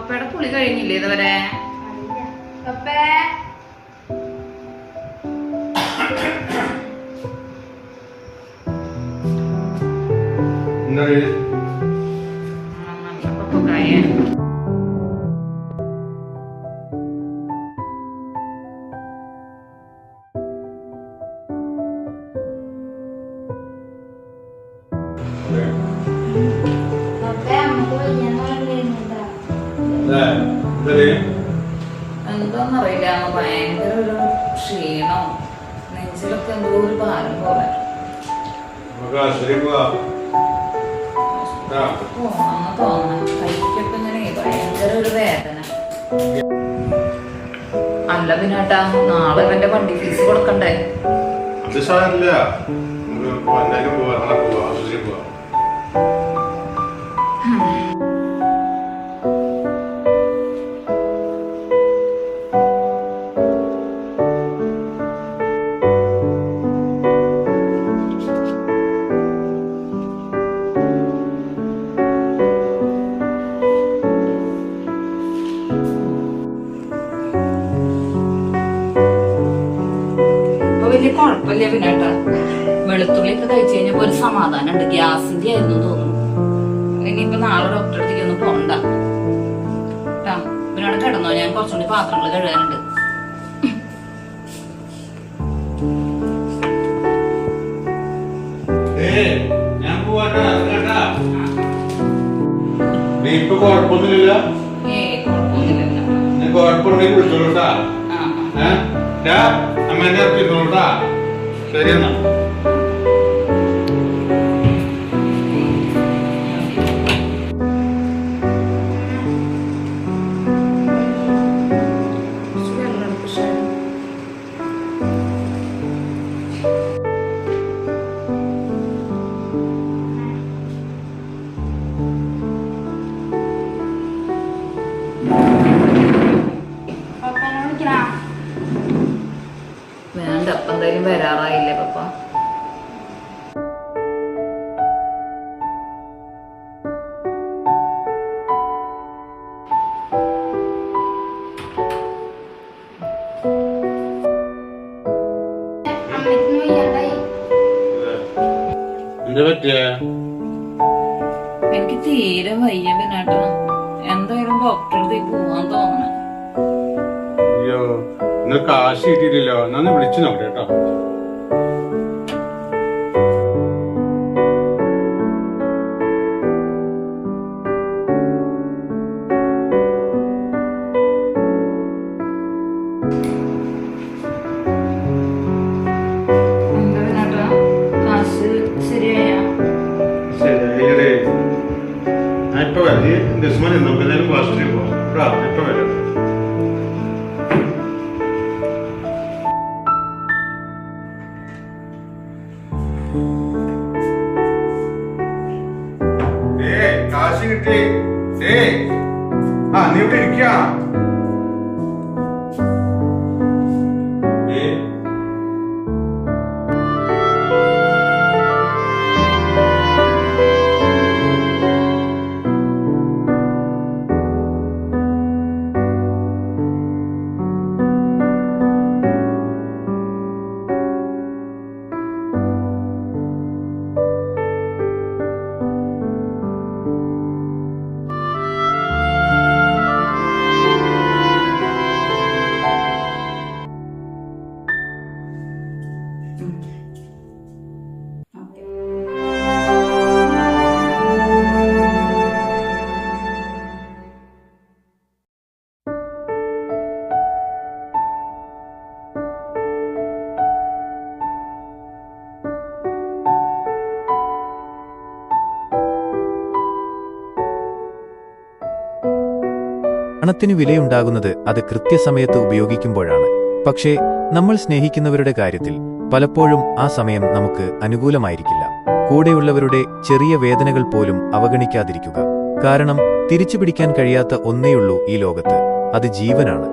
പപ്പയുടെ കുളി കഴിഞ്ഞില്ലേ ഇതുവരെ? പപ്പക്കായ എന്താന്നറിയില്ല, ഭയങ്കര ഒരു ക്ഷീണോ നെഞ്ചിലൊക്കെ എന്തോ ഒരു ഭാരം പോലെ. പോണെന്ന് തോന്നണം. കൈക്കൊക്കെ ഇങ്ങനെ ഭയങ്കര ഒരു വേദന. അല്ല പിന്നേട്ടാ, നാളെ ഇവന്റെ വണ്ടി ഫീസ് കൊടുക്കണ്ടേ? വലിയ കുഴപ്പമില്ല പിന്നേട്ടാ. വെളുത്തുള്ളിയൊക്കെ കഴിച്ചു കഴിഞ്ഞപ്പോ ഒരു സമാധാനം ഉണ്ട്. ഗ്യാസിന്റെ ആയിരുന്നു തോന്നുന്നു. ഇനിയിപ്പോ നാളെ ഡോക്ടറെ അടുത്തേക്ക് ഒന്നും പോണ്ട കേട്ടാ. പിന്നോട് കിടന്നോ, ഞാൻ കുറച്ചുകൂടി പാത്രങ്ങൾ കഴുകാനുണ്ട്. കുഴപ്പമൊന്നുമില്ല. അമ്മേനെ എത്തിക്കോട്ടാ. ശരിയെന്നാ. വേണ്ട, അപ്പൊ എന്തായാലും വരാറായില്ലേ പപ്പ? എനിക്ക് തീരെ വയ്യ പിന്നേട്ടാ. എന്തായാലും ഡോക്ടറെ അടുത്തേക്ക് പോവാൻ തോന്നണേ. അയ്യോ, ഇന്ന് കാശ് കിട്ടിയിട്ടില്ലോ. എന്നാ വിളിച്ചു നോക്കട്ടെ കേട്ടോ. ഇപ്പൊ വരാം. ദിവസം നമുക്ക് എന്തായാലും ഹോസ്പിറ്റലിൽ പോവാം. ഇപ്പൊ വരാം. കാശ് കിട്ടി. നീ ഇവിടെ ഇരിക്ക. പണത്തിനു വിലയുണ്ടാകുന്നത് അത് കൃത്യസമയത്ത് ഉപയോഗിക്കുമ്പോഴാണ്. പക്ഷേ നമ്മൾ സ്നേഹിക്കുന്നവരുടെ കാര്യത്തിൽ പലപ്പോഴും ആ സമയം നമുക്ക് അനുകൂലമായിരിക്കില്ല. കൂടെയുള്ളവരുടെ ചെറിയ വേദനകൾ പോലും അവഗണിക്കാതിരിക്കുക. കാരണം തിരിച്ചുപിടിക്കാൻ കഴിയാത്ത ഒന്നേയുള്ളൂ ഈ ലോകത്ത്, അത് ജീവനാണ്.